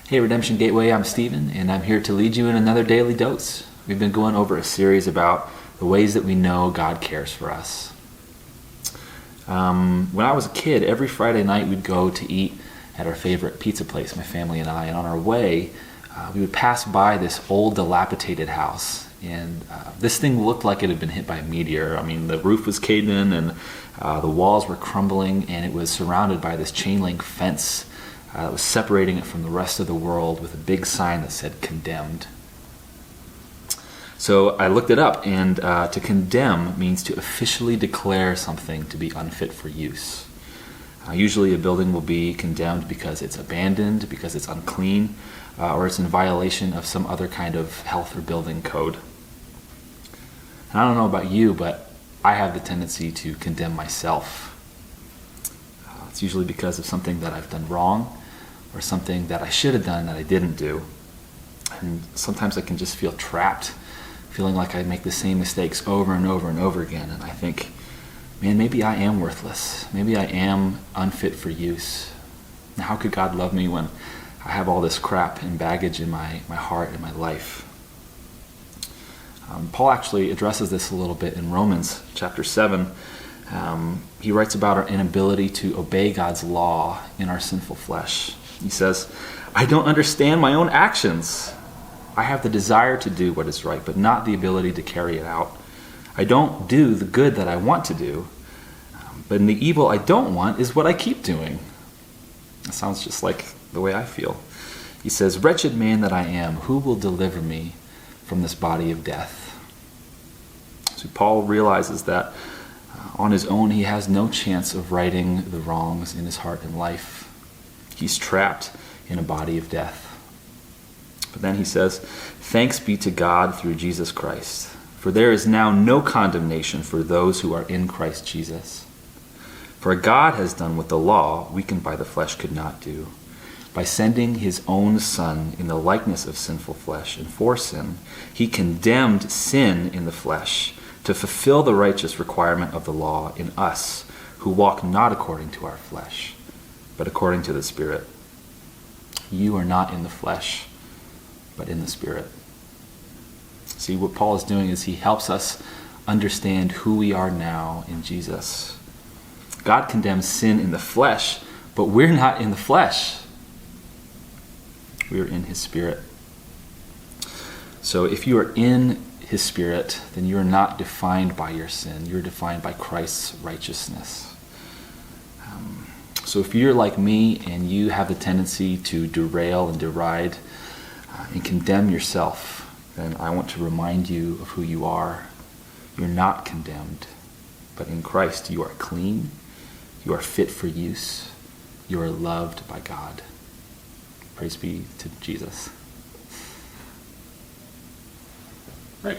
Hey Redemption Gateway, I'm Stephen, and I'm here to lead you in another daily dose. We've been going over a series about the ways that we know God cares for us. When I was a kid, every Friday night we'd go to eat at our favorite pizza place, my family and I, and on our way, we would pass by this old dilapidated house. And this thing looked like it had been hit by a meteor. I mean, the roof was caved in and the walls were crumbling, and it was surrounded by this chain link fence that was separating it from the rest of the world with a big sign that said condemned. So I looked it up, and to condemn means to officially declare something to be unfit for use. Usually a building will be condemned because it's abandoned, because it's unclean, or it's in violation of some other kind of health or building code. And I don't know about you, but I have the tendency to condemn myself. It's usually because of something that I've done wrong, or something that I should have done that I didn't do. And sometimes I can just feel trapped, feeling like I make the same mistakes over and over and over again. And I think, man, maybe I am worthless. Maybe I am unfit for use. Now, how could God love me when I have all this crap and baggage in my heart and my life? Paul actually addresses this a little bit in Romans chapter 7. He writes about our inability to obey God's law in our sinful flesh. He says, I don't understand my own actions. I have the desire to do what is right, but not the ability to carry it out. I don't do the good that I want to do, but in the evil I don't want is what I keep doing. That sounds just like the way I feel. He says, wretched man that I am, who will deliver me from this body of death? So Paul realizes that on his own he has no chance of righting the wrongs in his heart and life. He's trapped in a body of death. But then he says, thanks be to God through Jesus Christ, for there is now no condemnation for those who are in Christ Jesus. For God has done what the law, weakened by the flesh, could not do. By sending his own Son in the likeness of sinful flesh and for sin, he condemned sin in the flesh to fulfill the righteous requirement of the law in us who walk not according to our flesh, but according to the Spirit. You are not in the flesh, but in the Spirit. See, what Paul is doing is he helps us understand who we are now in Jesus. God condemns sin in the flesh, but we're not in the flesh. We are in his Spirit. So if you are in his Spirit, then you are not defined by your sin. You're defined by Christ's righteousness. So if you're like me and you have the tendency to derail and deride and condemn yourself, then I want to remind you of who you are. You're not condemned, but in Christ you are clean, you are fit for use, you are loved by God. Praise be to Jesus. Right.